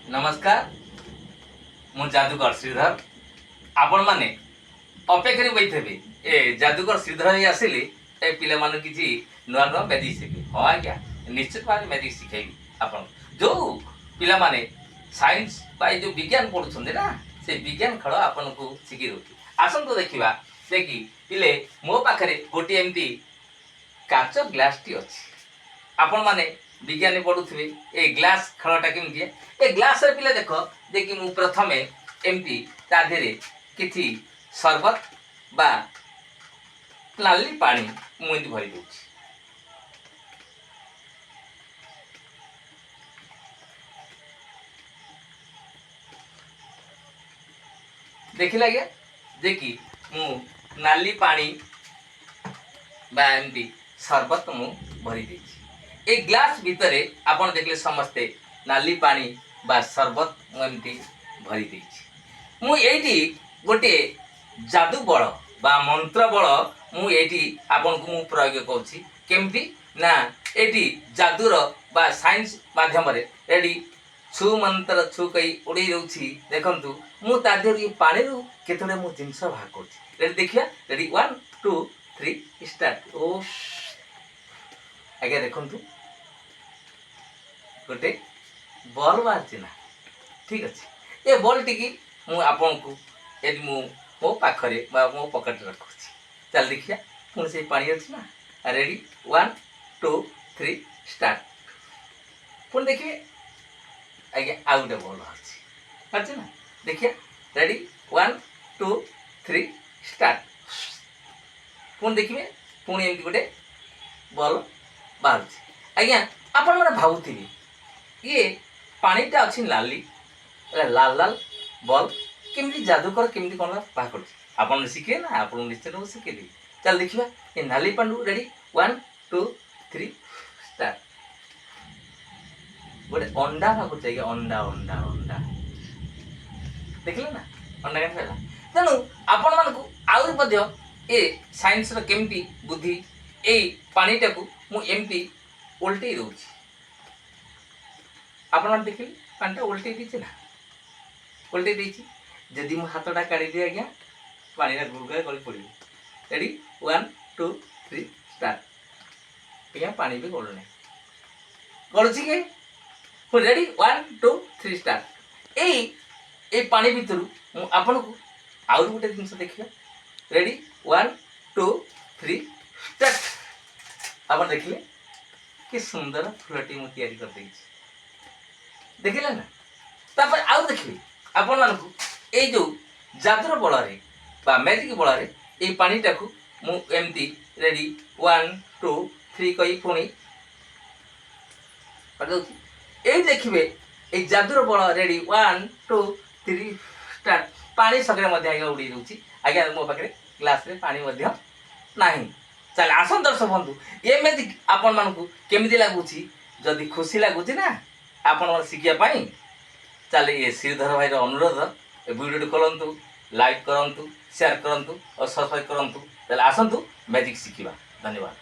नमस्कार मु जादूगर श्रीधर आपण माने अपेक्षा बैठे ए जादूगर श्रीधर ही आसिले ए पिला मान किसी नुआ नुआ मैजिक शिखे हाँ आज्ञा निश्चित भाव मैजिक शिखेबी आप जो पिला माने साइंस जो विज्ञान पढ़ुं ना से विज्ञान खेल आपन को शिखी दूसरी आसतु देखा देखी पिले मो पाखे गोटे एमती काच ग्लास टी अच्छी आपण माने विज्ञान पढ़ुवे ए ग्लास खेलटा केमती ए ग्लास पिला देख देखिए मु प्रथमे एमती ता देहरे किछि शरबत बा नाली पानी मुझे भरी दूची देखिला गया देखी मु नाली पानी बा एमती शरबत मु भरी देछि ए ग्लास भितर आपन देखले समस्ते नाली पानी बा शरबत एमती भरी देछि मु एठी गोटे जादू बल बा मंत्र बल मु एठी आपन को मु प्रयोग करछि केमती ना एठी जादूर बा साइंस माध्यम रे एडी छु मंत्र छु कई उड़ी रहउछि देखंतु मु ता देहरी पानी रु केतडे मु जिंस भाग करछि रेडी देखिया रेडी 1 2 3 स्टार्ट ओ आगे देखंतु गोटे बल बाहर ना ठीक अच्छे ये बल टी मु आपन को यदि मु मो पाखरे मो पकेट रखुची चल देखिया पुणी से पानी अच्छी ना रेडी 1 2 3 स्टार्ट पुणी देखिए आज्ञा आउ गोटे बल बाहर ना देखिए रेडी 1 2 3 स्टार्ट पुणी देखिए पुणी एमती गोटे बल बाहर आज्ञा आपण मैंने भावुथि ये पानीटा अच्छी लाली लाल लाल बल केमती जादूकर केमती कौन बाहर कर शिखे ना आप निश्चित शिखेदी चल देखा ये नाली पांडु रेडी 1 2 3 स्टार्ट गोटे अंडा बाहर चाहिए अंडा अंडा अंडा देखिले ना अंडा के तेणु आपण मानक आहरी ए साइंस केमती बुद्धि ए पानीटा को मुझे उल्टे दूसरी आपण देखिए पानीटा उल्टे दीची ना उल्टे दीची जदि मो हाथटा काढ़ी दिए आज्ञा पानी गुड़गुड़ा गली पड़े रेडी 1 2 3 स्टार्ट आज्ञा पानी भी गलु ना गलुची के रेडी 1 2 3 स्टार्ट ए पानी भितर आपन को आउ गोटे जिनस देखिए रेडी 1 2 3 स्टार्ट आप देखिए कि सुंदर फुलटी मु तैयारी कर देछि देखिले ना तापर आउ देखिए आपण मानकु ए जो जादूर बल रे बा मैजिक बल रे ए पानीटा को मु एमती रेडी 1 2 3 कई पुणी ए देखिए ए जादूर बल रेडी 1 2 3 स्टार्ट पानी सगरे मध्य आगे उड़ी दूची आगे मो पाखे ग्लास रे पानी मध्य नाही चल आसन दर्शक बंधु ये मैजिक आपण मानकु केमिति लागुची जदि खुशी लागुची ना आपण मन शिखिया पाई चले ये श्रीधर भाई अनुरोध ए वीडियो करंतु लाइक करंतु शेयर करंतु और सब्सक्राइब करंतु चल आसंतु मैजिक शिखिबा धन्यवाद।